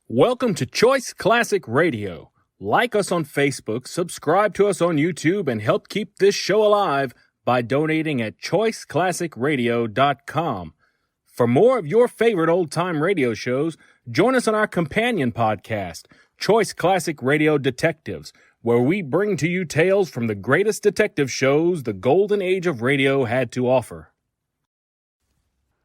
Welcome to Choice Classic Radio. Like us on Facebook, subscribe to us on YouTube, and help keep this show alive by donating at choiceclassicradio.com. For more of your favorite old-time radio shows, join us on our companion podcast, Choice Classic Radio Detectives, where we bring to you tales from the greatest detective shows the golden age of radio had to offer.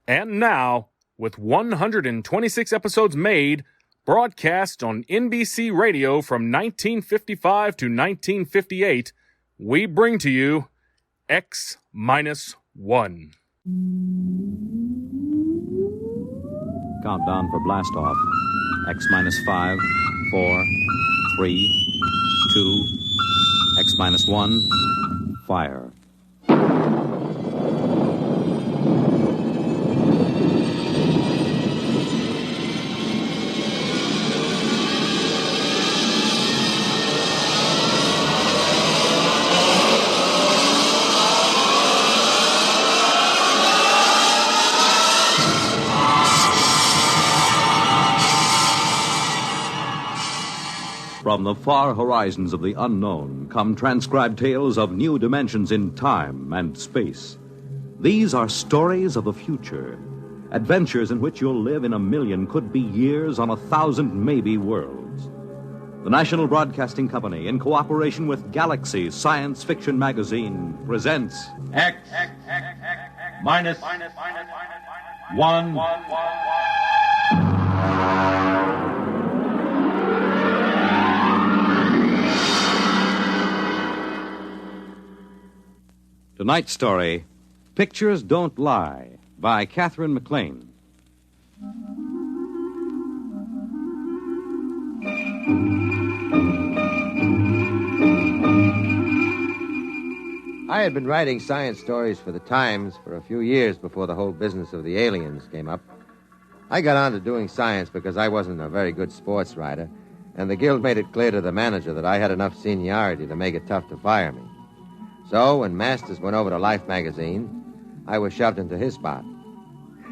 And now, with 126 episodes made, broadcast on NBC Radio from 1955 to 1958, we bring to you X-1. Countdown for blast off. X-5, 4, 3, 2, X-1, fire. From the far horizons of the unknown come transcribed tales of new dimensions in time and space. These are stories of the future, adventures in which you'll live in a million, could be years, on 1,000 maybe worlds. The National Broadcasting Company, in cooperation with Galaxy Science Fiction Magazine, presents X-1. Tonight's story, Pictures Don't Lie, by Catherine McLean. I had been writing science stories for the Times for a few years before the whole business of the aliens came up. I got on to doing science because I wasn't a very good sports writer, and the Guild made it clear to the manager that I had enough seniority to make it tough to fire me. So, when Masters went over to Life magazine, I was shoved into his spot.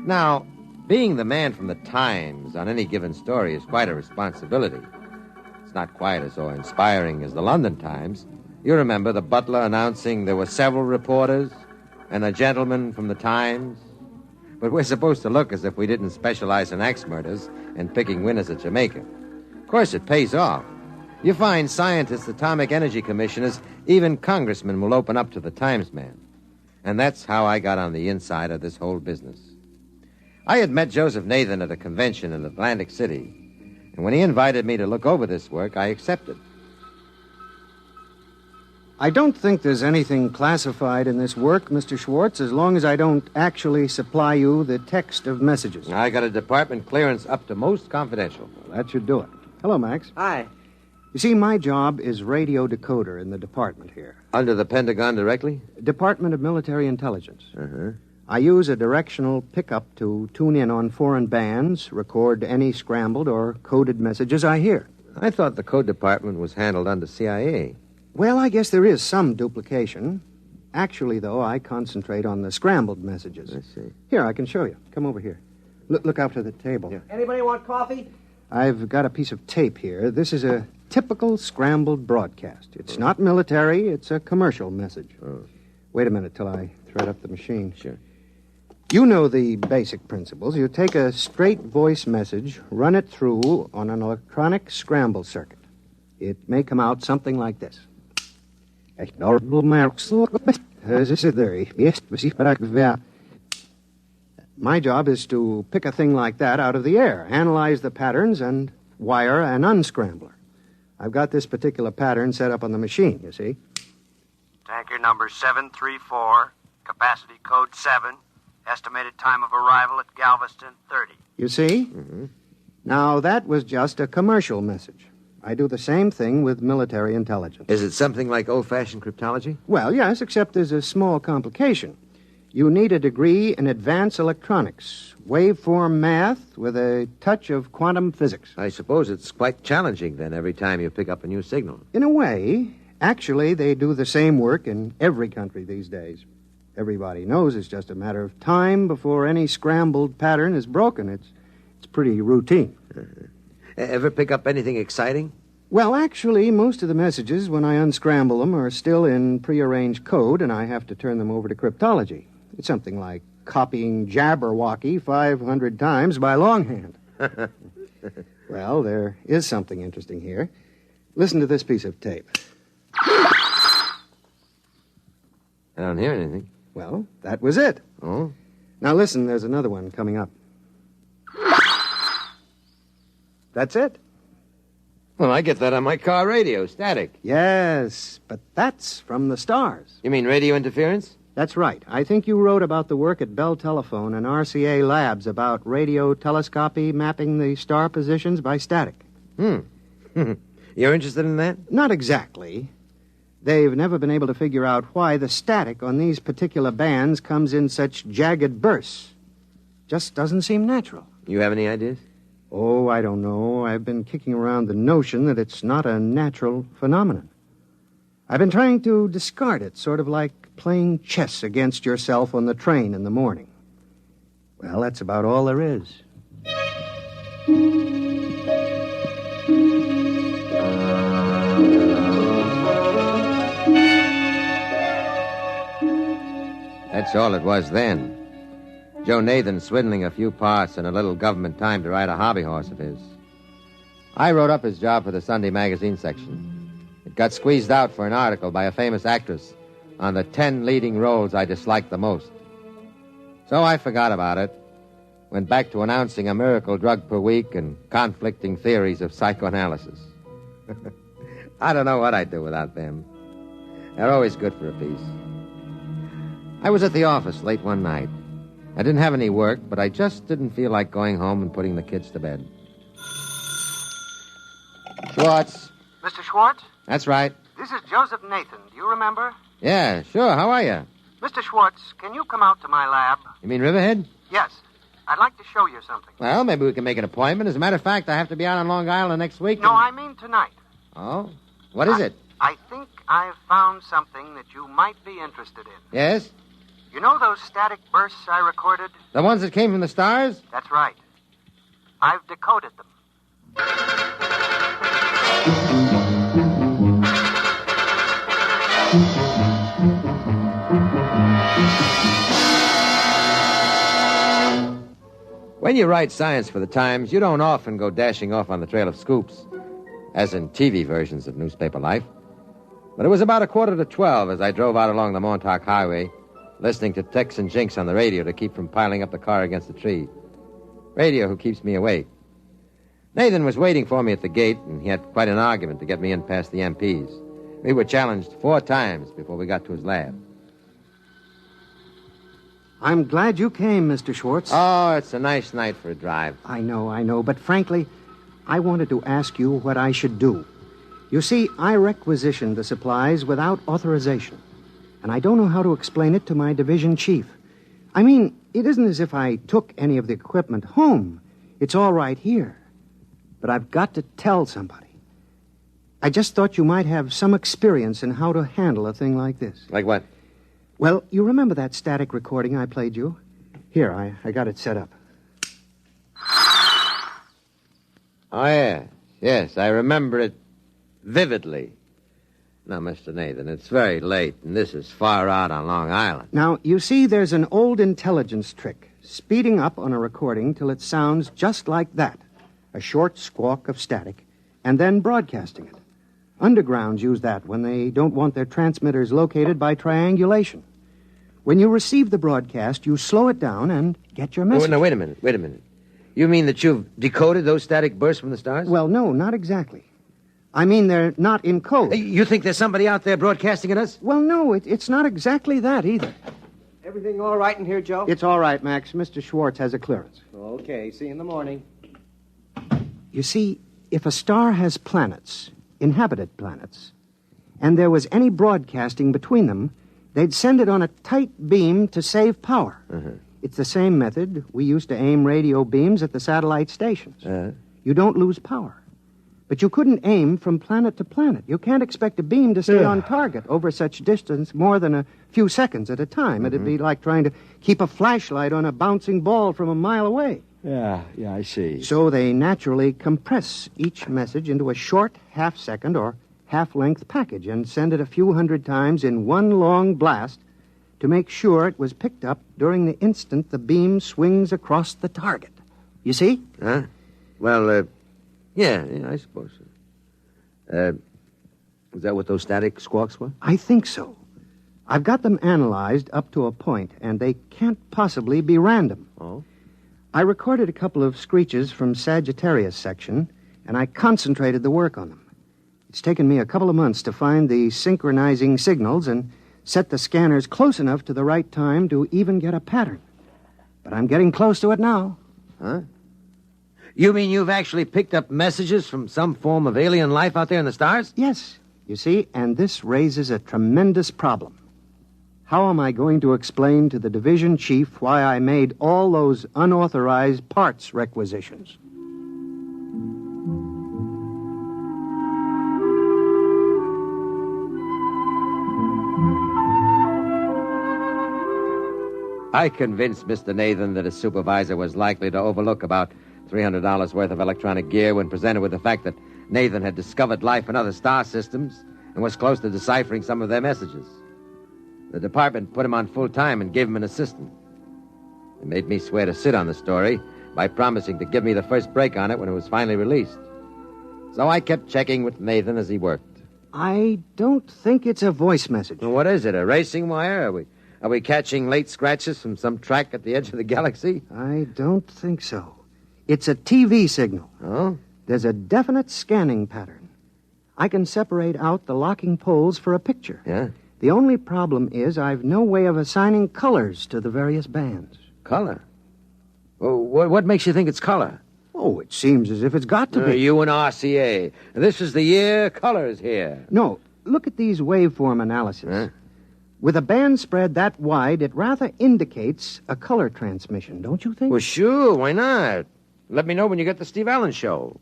Now, being the man from the Times on any given story is quite a responsibility. It's not quite as inspiring as the London Times. You remember the butler announcing there were several reporters and a gentleman from the Times? But we're supposed to look as if we didn't specialize in axe murders and picking winners at Jamaica. Of course, it pays off. You find scientists, atomic energy commissioners, even congressmen will open up to the Times man. And that's how I got on the inside of this whole business. I had met Joseph Nathan at a convention in Atlantic City, and when he invited me to look over this work, I accepted. I don't think there's anything classified in this work, Mr. Schwartz, as long as I don't actually supply you the text of messages. I got a department clearance up to most confidential. Well, that should do it. Hello, Max. Hi. You see, my job is radio decoder in the department here. Under the Pentagon directly? Department of Military Intelligence. Uh-huh. I use a directional pickup to tune in on foreign bands, record any scrambled or coded messages I hear. I thought the code department was handled under CIA. Well, I guess there is some duplication. Actually, though, I concentrate on the scrambled messages. I see. Here, I can show you. Come over here. Look out to the table. Yeah. Anybody want coffee? I've got a piece of tape here. This is a typical scrambled broadcast. It's not military, it's a commercial message. Oh. Wait a minute till I thread up the machine. Sure. You know the basic principles. You take a straight voice message, run it through on an electronic scramble circuit. It may come out something like this. My job is to pick a thing like that out of the air, analyze the patterns, and wire an unscrambler. I've got this particular pattern set up on the machine, you see. Tanker number 734, capacity code 7, estimated time of arrival at Galveston 30. You see? Mm-hmm. Now, that was just a commercial message. I do the same thing with military intelligence. Is it something like old-fashioned cryptology? Well, yes, except there's a small complication. You need a degree in advanced electronics, waveform math with a touch of quantum physics. I suppose it's quite challenging, then, every time you pick up a new signal. In a way, actually, they do the same work in every country these days. Everybody knows it's just a matter of time before any scrambled pattern is broken. It's pretty routine. Uh-huh. Ever pick up anything exciting? Well, actually, most of the messages, when I unscramble them, are still in prearranged code, and I have to turn them over to cryptology. It's something like copying Jabberwocky 500 times by longhand. Well, there is something interesting here. Listen to this piece of tape. I don't hear anything. Well, that was it. Oh? Now listen, there's another one coming up. That's it. Well, I get that on my car radio, static. Yes, but that's from the stars. You mean radio interference? That's right. I think you wrote about the work at Bell Telephone and RCA Labs about radio telescopy mapping the star positions by static. You're interested in that? Not exactly. They've never been able to figure out why the static on these particular bands comes in such jagged bursts. Just doesn't seem natural. You have any ideas? Oh, I don't know. I've been kicking around the notion that it's not a natural phenomenon. I've been trying to discard it, sort of like playing chess against yourself on the train in the morning. Well, that's about all there is. That's all it was then. Joe Nathan swindling a few parts and a little government time to ride a hobby horse of his. I wrote up his job for the Sunday magazine section. It got squeezed out for an article by a famous actress on the 10 leading roles I disliked the most. So I forgot about it, went back to announcing a miracle drug per week and conflicting theories of psychoanalysis. I don't know what I'd do without them. They're always good for a piece. I was at the office late one night. I didn't have any work, but I just didn't feel like going home and putting the kids to bed. Schwartz. Mr. Schwartz? That's right. This is Joseph Nathan. Do you remember? Yeah, sure. How are you? Mr. Schwartz, can you come out to my lab? You mean Riverhead? Yes. I'd like to show you something. Well, maybe we can make an appointment. As a matter of fact, I have to be out on Long Island next week. No, I mean tonight. Oh? What is it? I think I've found something that you might be interested in. Yes? You know those static bursts I recorded? The ones that came from the stars? That's right. I've decoded them. When you write science for the Times, you don't often go dashing off on the trail of scoops, as in TV versions of newspaper life. But it was about 11:45 as I drove out along the Montauk Highway, listening to Tex and Jinx on the radio to keep from piling up the car against a tree. Radio who keeps me awake. Nathan was waiting for me at the gate, and he had quite an argument to get me in past the MPs. We were challenged 4 times before we got to his lab. I'm glad you came, Mr. Schwartz. Oh, it's a nice night for a drive. I know, but frankly, I wanted to ask you what I should do. You see, I requisitioned the supplies without authorization, and I don't know how to explain it to my division chief. I mean, it isn't as if I took any of the equipment home. It's all right here. But I've got to tell somebody. I just thought you might have some experience in how to handle a thing like this. Like what? Well, you remember that static recording I played you? Here, I got it set up. Oh, yeah. Yes, I remember it vividly. Now, Mr. Nathan, it's very late, and this is far out on Long Island. Now, you see, there's an old intelligence trick, speeding up on a recording till it sounds just like that, a short squawk of static, and then broadcasting it. Undergrounds use that when they don't want their transmitters located by triangulation. When you receive the broadcast, you slow it down and get your message. Oh, no, wait a minute. You mean that you've decoded those static bursts from the stars? Well, no, not exactly. I mean, they're not in code. You think there's somebody out there broadcasting at us? Well, no, it's not exactly that either. Everything all right in here, Joe? It's all right, Max. Mr. Schwartz has a clearance. Okay, see you in the morning. You see, if a star has planets, inhabited planets, and there was any broadcasting between them, they'd send it on a tight beam to save power. Uh-huh. It's the same method we used to aim radio beams at the satellite stations. You don't lose power. But you couldn't aim from planet to planet. You can't expect a beam to stay on target over such distance more than a few seconds at a time. It'd be like trying to keep a flashlight on a bouncing ball from a mile away. Yeah, I see. So they naturally compress each message into a short half-second or half-length package and send it a few hundred times in one long blast to make sure it was picked up during the instant the beam swings across the target. You see? Huh? Well, yeah, I suppose so. Is that what those static squawks were? I think so. I've got them analyzed up to a point, and they can't possibly be random. Oh? I recorded a couple of screeches from Sagittarius section, and I concentrated the work on them. It's taken me a couple of months to find the synchronizing signals and set the scanners close enough to the right time to even get a pattern. But I'm getting close to it now. Huh? You mean you've actually picked up messages from some form of alien life out there in the stars? Yes. You see, and this raises a tremendous problem. How am I going to explain to the division chief why I made all those unauthorized parts requisitions? I convinced Mr. Nathan that his supervisor was likely to overlook about $300 worth of electronic gear when presented with the fact that Nathan had discovered life in other star systems and was close to deciphering some of their messages. The department put him on full time and gave him an assistant. They made me swear to sit on the story by promising to give me the first break on it when it was finally released. So I kept checking with Nathan as he worked. I don't think it's a voice message. Well, what is it, a racing wire? Are we catching late scratches from some track at the edge of the galaxy? I don't think so. It's a TV signal. Oh? There's a definite scanning pattern. I can separate out the locking poles for a picture. Yeah? The only problem is I've no way of assigning colors to the various bands. Color? Well, what makes you think it's color? Oh, it seems as if it's got to be. You and RCA. This is the year color's here. No, look at these waveform analyses. Huh? With a band spread that wide, it rather indicates a color transmission, don't you think? Well, sure, why not? Let me know when you get the Steve Allen show.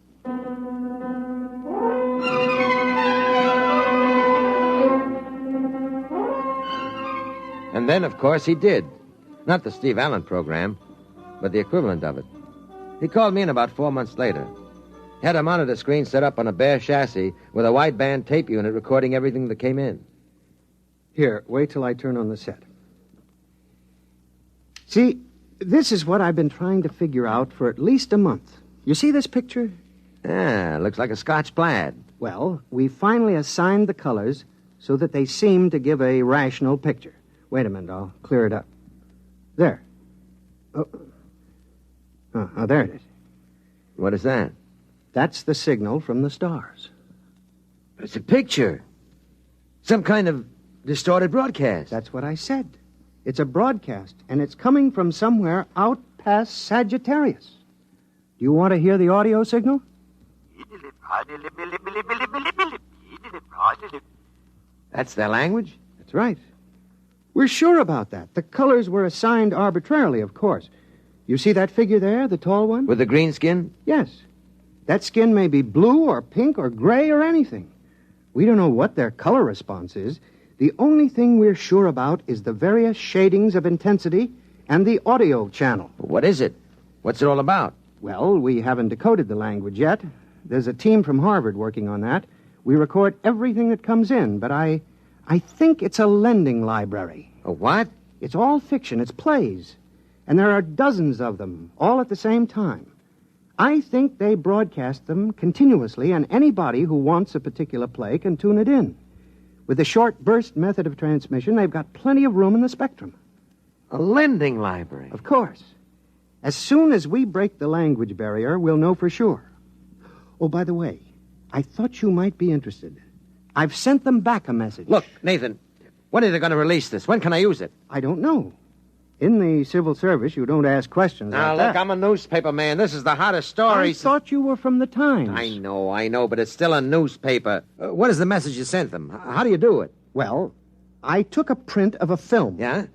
And then, of course, he did. Not the Steve Allen program, but the equivalent of it. He called me in about 4 months later. Had a monitor screen set up on a bare chassis with a wideband tape unit recording everything that came in. Here, wait till I turn on the set. See, this is what I've been trying to figure out for at least a month. You see this picture? Ah, looks like a Scotch plaid. Well, we finally assigned the colors so that they seem to give a rational picture. Wait a minute, I'll clear it up. There. Oh, there it is. What is that? That's the signal from the stars. It's a picture. Some kind of distorted broadcast. That's what I said. It's a broadcast, and it's coming from somewhere out past Sagittarius. Do you want to hear the audio signal? That's their language? That's right. We're sure about that. The colors were assigned arbitrarily, of course. You see that figure there, the tall one? With the green skin? Yes. That skin may be blue or pink or gray or anything. We don't know what their color response is. The only thing we're sure about is the various shadings of intensity and the audio channel. What is it? What's it all about? Well, we haven't decoded the language yet. There's a team from Harvard working on that. We record everything that comes in, but I think it's a lending library. A what? It's all fiction. It's plays. And there are dozens of them, all at the same time. I think they broadcast them continuously, and anybody who wants a particular play can tune it in. With the short burst method of transmission, they've got plenty of room in the spectrum. A lending library? Of course. As soon as we break the language barrier, we'll know for sure. Oh, by the way, I thought you might be interested. I've sent them back a message. Look, Nathan, when are they going to release this? When can I use it? I don't know. In the civil service, you don't ask questions Now, like look, that. I'm a newspaper man. This is the hottest story. I thought you were from the Times. I know, but it's still a newspaper. What is the message you sent them? How do you do it? Well, I took a print of a film. Yeah?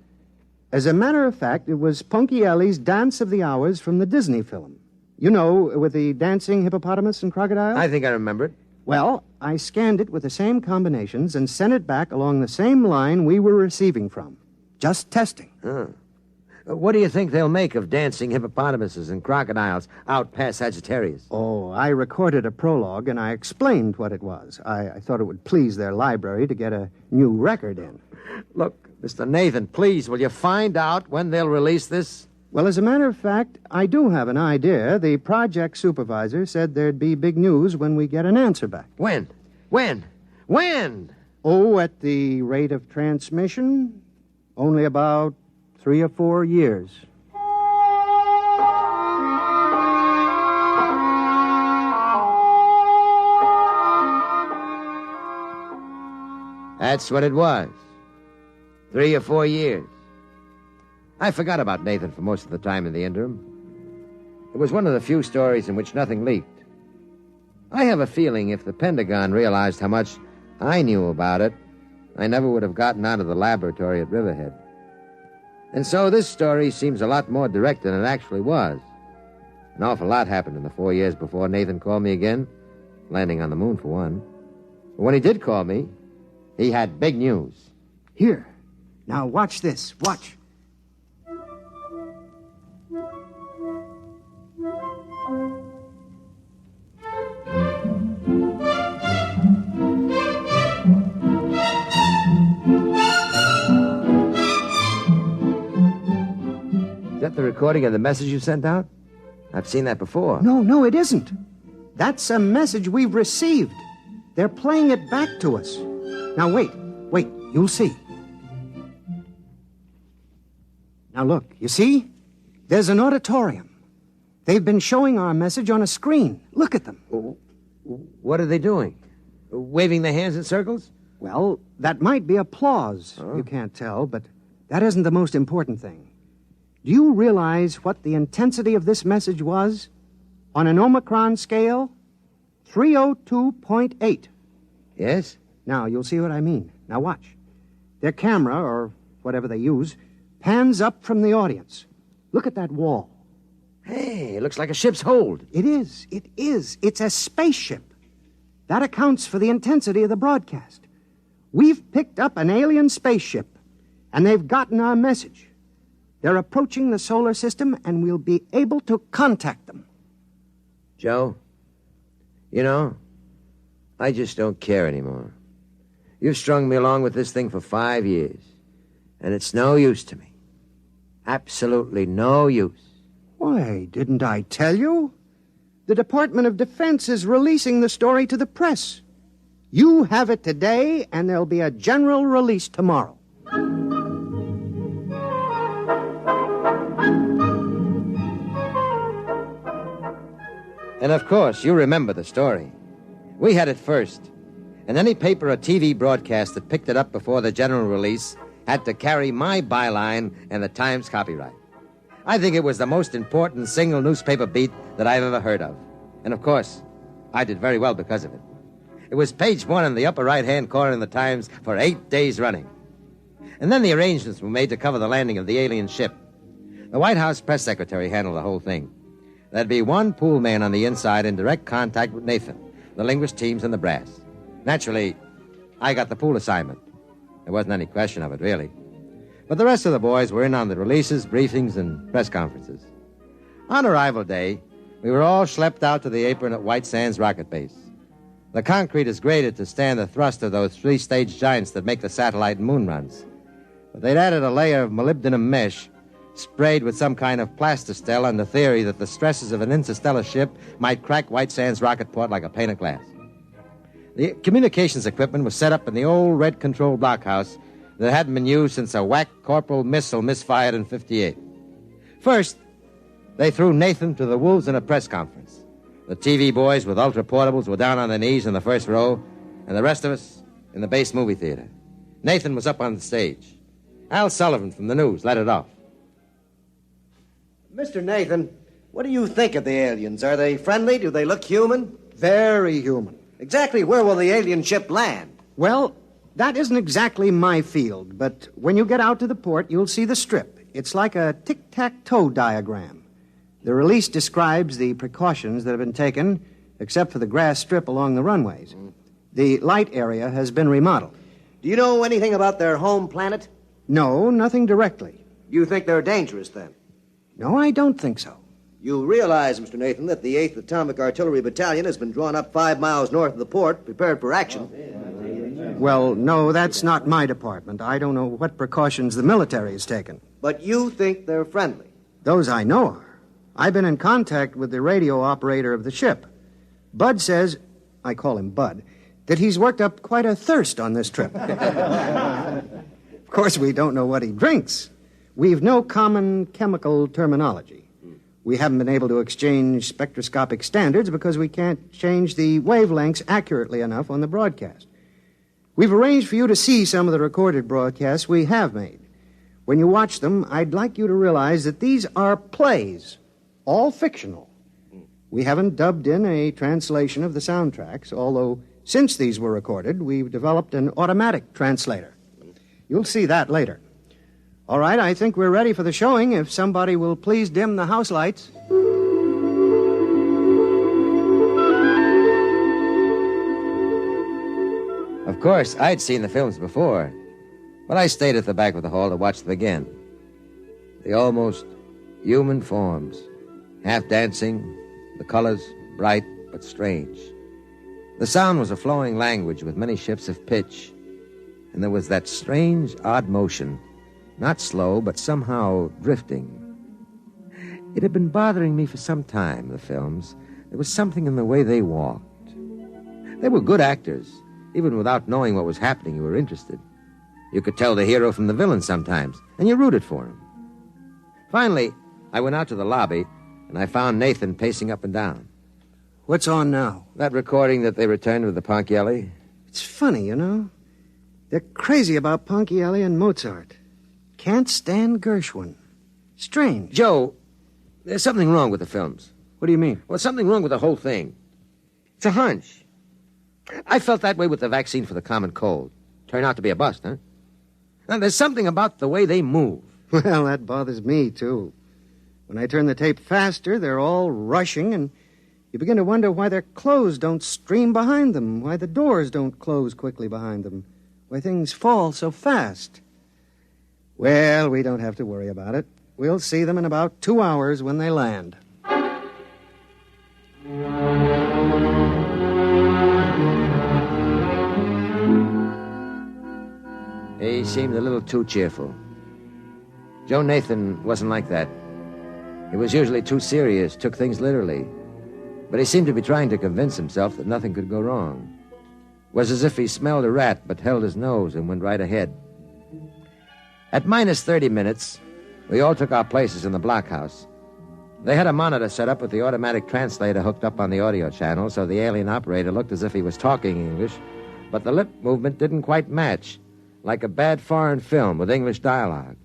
As a matter of fact, it was Punky Ellie's Dance of the Hours from the Disney film. You know, with the dancing hippopotamus and crocodile? I think I remember it. Well, I scanned it with the same combinations and sent it back along the same line we were receiving from. Just testing. What do you think they'll make of dancing hippopotamuses and crocodiles out past Sagittarius? Oh, I recorded a prologue, and I explained what it was. I thought it would please their library to get a new record in. Look, Mr. Nathan, please, will you find out when they'll release this? Well, as a matter of fact, I do have an idea. The project supervisor said there'd be big news when we get an answer back. When? Oh, at the rate of transmission, only about 3 or 4 years. That's what it was. 3 or 4 years. I forgot about Nathan for most of the time in the interim. It was one of the few stories in which nothing leaked. I have a feeling if the Pentagon realized how much I knew about it, I never would have gotten out of the laboratory at Riverhead. And so this story seems a lot more direct than it actually was. An awful lot happened in the 4 years before Nathan called me again, landing on the moon for one. But when he did call me, he had big news. Here. Now, watch this. Watch. Is that the recording of the message you sent out? I've seen that before. No, it isn't. That's a message we've received. They're playing it back to us. Now, wait. You'll see. Now, look. You see? There's an auditorium. They've been showing our message on a screen. Look at them. What are they doing? Waving their hands in circles? Well, that might be applause. Oh. You can't tell, but that isn't the most important thing. Do you realize what the intensity of this message was? On an Omicron scale, 302.8. Yes? Now, you'll see what I mean. Now, watch. Their camera, or whatever they use, pans up from the audience. Look at that wall. Hey, it looks like a ship's hold. It is. It's a spaceship. That accounts for the intensity of the broadcast. We've picked up an alien spaceship, and they've gotten our message. They're approaching the solar system, and we'll be able to contact them. Joe, you know, I just don't care anymore. You've strung me along with this thing for 5 years, and it's no use to me. Absolutely no use. Why, didn't I tell you? The Department of Defense is releasing the story to the press. You have it today, and there'll be a general release tomorrow. And of course, you remember the story. We had it first. And any paper or TV broadcast that picked it up before the general release had to carry my byline and the Times copyright. I think it was the most important single newspaper beat that I've ever heard of. And of course, I did very well because of it. It was page 1 in the upper right-hand corner in the Times for 8 days running. And then the arrangements were made to cover the landing of the alien ship. The White House press secretary handled the whole thing. There'd be one pool man on the inside in direct contact with Nathan, the linguist teams, and the brass. Naturally, I got the pool assignment. There wasn't any question of it, really. But the rest of the boys were in on the releases, briefings, and press conferences. On arrival day, we were all schlepped out to the apron at White Sands Rocket Base. The concrete is graded to stand the thrust of those 3-stage giants that make the satellite and moon runs. But they'd added a layer of molybdenum mesh sprayed with some kind of plastistel on the theory that the stresses of an interstellar ship might crack White Sands rocket port like a pane of glass. The communications equipment was set up in the old red control blockhouse that hadn't been used since a whack Corporal missile misfired in 58. First, they threw Nathan to the wolves in a press conference. The TV boys with ultra portables were down on their knees in the first row, and the rest of us in the base movie theater. Nathan was up on the stage. Al Sullivan from the news led it off. Mr. Nathan, what do you think of the aliens? Are they friendly? Do they look human? Very human. Exactly where will the alien ship land? Well, that isn't exactly my field, but when you get out to the port, you'll see the strip. It's like a tic-tac-toe diagram. The release describes the precautions that have been taken, except for the grass strip along the runways. The light area has been remodeled. Do you know anything about their home planet? No, nothing directly. You think they're dangerous, then? No, I don't think so. You realize, Mr. Nathan, that the 8th Atomic Artillery Battalion has been drawn up 5 miles north of the port, prepared for action. Well, no, that's not my department. I don't know what precautions the military has taken. But you think they're friendly? Those I know are. I've been in contact with the radio operator of the ship. Bud says, I call him Bud, that he's worked up quite a thirst on this trip. Of course, we don't know what he drinks. We've no common chemical terminology. We haven't been able to exchange spectroscopic standards because we can't change the wavelengths accurately enough on the broadcast. We've arranged for you to see some of the recorded broadcasts we have made. When you watch them, I'd like you to realize that these are plays, all fictional. We haven't dubbed in a translation of the soundtracks, although since these were recorded, we've developed an automatic translator. You'll see that later. All right, I think we're ready for the showing. If somebody will please dim the house lights. Of course, I'd seen the films before, but I stayed at the back of the hall to watch them again. The almost human forms, half dancing, the colors bright but strange. The sound was a flowing language with many shifts of pitch, and there was that strange, odd motion, not slow, but somehow drifting. It had been bothering me for some time, the films. There was something in the way they walked. They were good actors. Even without knowing what was happening, you were interested. You could tell the hero from the villain sometimes, and you rooted for him. Finally, I went out to the lobby, and I found Nathan pacing up and down. What's on now? That recording that they returned with the Ponchielli? It's funny, you know. They're crazy about Ponchielli and Mozart. Can't stand Gershwin. Strange. Joe, there's something wrong with the films. What do you mean? Well, something wrong with the whole thing. It's a hunch. I felt that way with the vaccine for the common cold. Turned out to be a bust, huh? Now, there's something about the way they move. Well, that bothers me, too. When I turn the tape faster, they're all rushing, and you begin to wonder why their clothes don't stream behind them, why the doors don't close quickly behind them, why things fall so fast. Well, we don't have to worry about it. We'll see them in about 2 hours when they land. He seemed a little too cheerful. Joe Nathan wasn't like that. He was usually too serious, took things literally. But he seemed to be trying to convince himself that nothing could go wrong. It was as if he smelled a rat but held his nose and went right ahead. At minus 30 minutes, we all took our places in the blockhouse. They had a monitor set up with the automatic translator hooked up on the audio channel, so the alien operator looked as if he was talking English, but the lip movement didn't quite match, like a bad foreign film with English dialogue.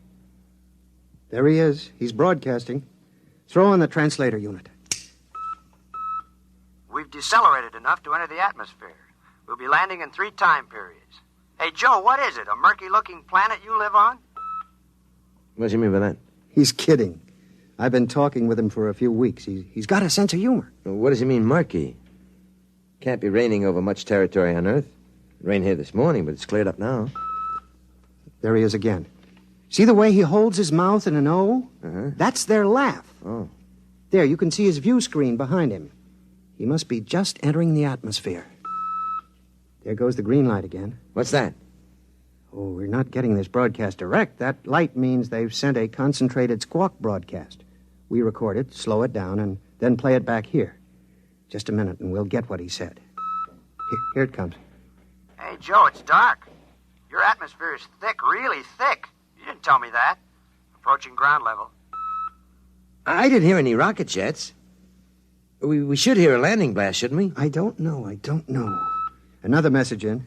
There he is. He's broadcasting. Throw on the translator unit. We've decelerated enough to enter the atmosphere. We'll be landing in 3 time periods. Hey, Joe, what is it? A murky-looking planet you live on? What do you mean by that? He's kidding. I've been talking with him for a few weeks. He's got a sense of humor. What does he mean, murky? Can't be raining over much territory on Earth. It rained here this morning, but it's cleared up now. There he is again. See the way he holds his mouth in an O? Uh-huh. That's their laugh. Oh. There, you can see his view screen behind him. He must be just entering the atmosphere. There goes the green light again. What's that? Oh, we're not getting this broadcast direct. That light means they've sent a concentrated squawk broadcast. We record it, slow it down, and then play it back here. Just a minute, and we'll get what he said. Here it comes. Hey, Joe, it's dark. Your atmosphere is thick, really thick. You didn't tell me that. Approaching ground level. I didn't hear any rocket jets. We should hear a landing blast, shouldn't we? I don't know. Another message in.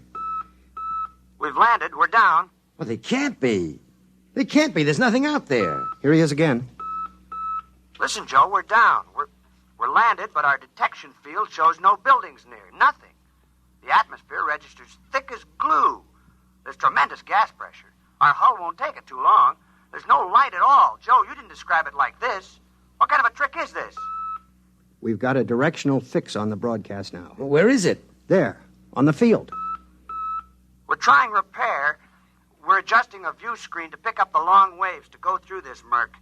We've landed. We're down. Well, they can't be. They can't be. There's nothing out there. Here he is again. Listen, Joe, we're down. We're landed, but our detection field shows no buildings near. Nothing. The atmosphere registers thick as glue. There's tremendous gas pressure. Our hull won't take it too long. There's no light at all. Joe, you didn't describe it like this. What kind of a trick is this? We've got a directional fix on the broadcast now. Well, where is it? There, on the field. We're trying repair. we're adjusting a view screen to pick up the long waves to go through this murk.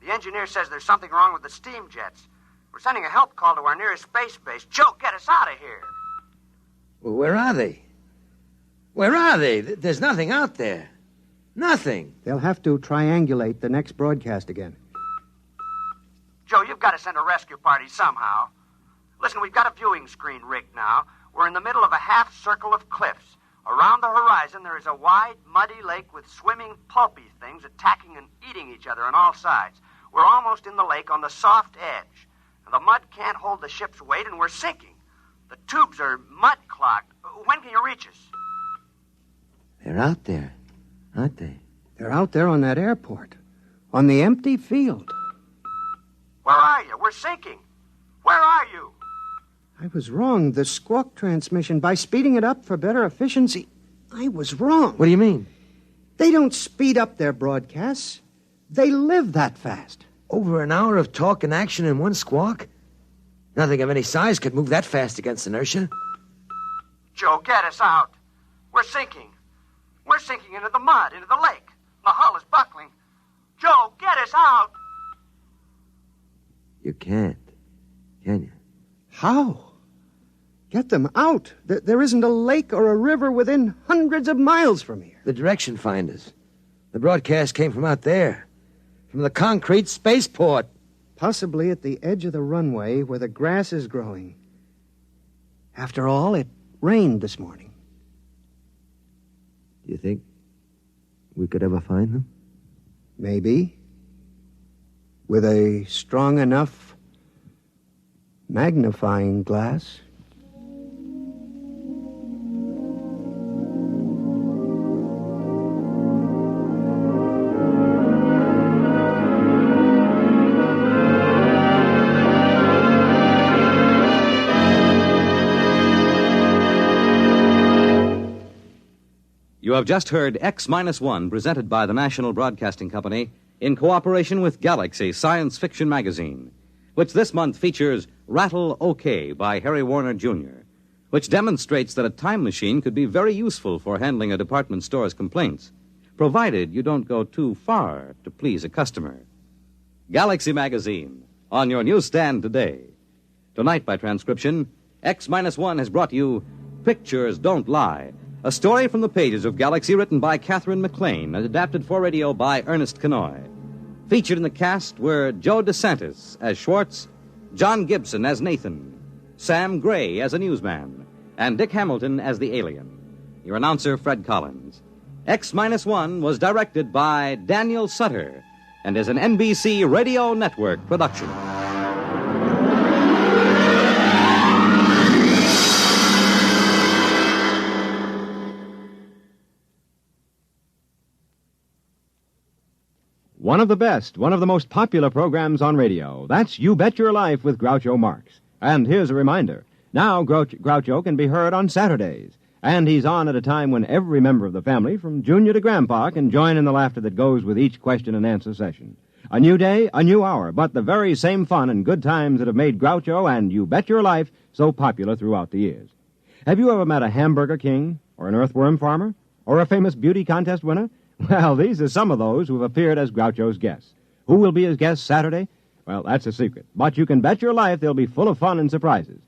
The engineer says there's something wrong with the steam jets. We're sending a help call to our nearest space base. Joe, get us out of here. Well, where are they? Where are they? There's nothing out there. Nothing. They'll have to triangulate the next broadcast again. Joe, you've got to send a rescue party somehow. Listen, we've got a viewing screen rigged now. We're in the middle of a half circle of cliffs. Around the horizon, there is a wide, muddy lake with swimming, pulpy things attacking and eating each other on all sides. We're almost in the lake on the soft edge. The mud can't hold the ship's weight, and we're sinking. The tubes are mud-clogged. When can you reach us? They're out there, aren't they? They're out there on that airport, on the empty field. Where are you? We're sinking. Where are you? I was wrong. The squawk transmission, by speeding it up for better efficiency, I was wrong. What do you mean? They don't speed up their broadcasts. They live that fast. Over an hour of talk and action in one squawk? Nothing of any size could move that fast against inertia. Joe, get us out. We're sinking. We're sinking into the mud, into the lake. The hull is buckling. Joe, get us out. You can't, can you? How? Get them out. There isn't a lake or a river within hundreds of miles from here. The direction finders. The broadcast came from out there. From the concrete spaceport. Possibly at the edge of the runway where the grass is growing. After all, it rained this morning. Do you think we could ever find them? Maybe. With a strong enough magnifying glass. You have just heard X-1, presented by the National Broadcasting Company in cooperation with Galaxy Science Fiction Magazine, which this month features Rattle OK by Harry Warner Jr., which demonstrates that a time machine could be very useful for handling a department store's complaints, provided you don't go too far to please a customer. Galaxy Magazine, on your newsstand today. Tonight, by transcription, X-1 has brought you Pictures Don't Lie, a story from the pages of Galaxy written by Catherine McLean and adapted for radio by Ernest Kenoy. Featured in the cast were Joe DeSantis as Schwartz, John Gibson as Nathan, Sam Gray as a newsman, and Dick Hamilton as the alien. Your announcer, Fred Collins. X-1 was directed by Daniel Sutter and is an NBC Radio Network production. One of the best, one of the most popular programs on radio. That's You Bet Your Life with Groucho Marx. And here's a reminder. Now Groucho can be heard on Saturdays. And he's on at a time when every member of the family, from Junior to Grandpa, can join in the laughter that goes with each question and answer session. A new day, a new hour, but the very same fun and good times that have made Groucho and You Bet Your Life so popular throughout the years. Have you ever met a hamburger king, or an earthworm farmer, or a famous beauty contest winner? Well, these are some of those who have appeared as Groucho's guests. Who will be his guests Saturday? Well, that's a secret. But you can bet your life they'll be full of fun and surprises.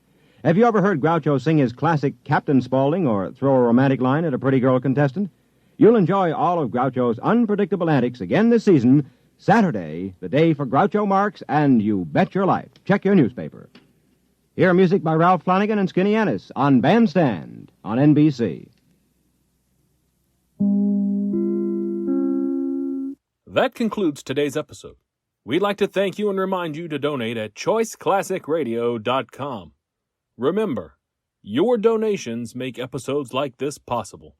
Have you ever heard Groucho sing his classic Captain Spaulding or throw a romantic line at a pretty girl contestant? You'll enjoy all of Groucho's unpredictable antics again this season, Saturday, the day for Groucho Marx and You Bet Your Life. Check your newspaper. Hear music by Ralph Flanagan and Skinny Ennis on Bandstand on NBC. That concludes today's episode. We'd like to thank you and remind you to donate at choiceclassicradio.com. Remember, your donations make episodes like this possible.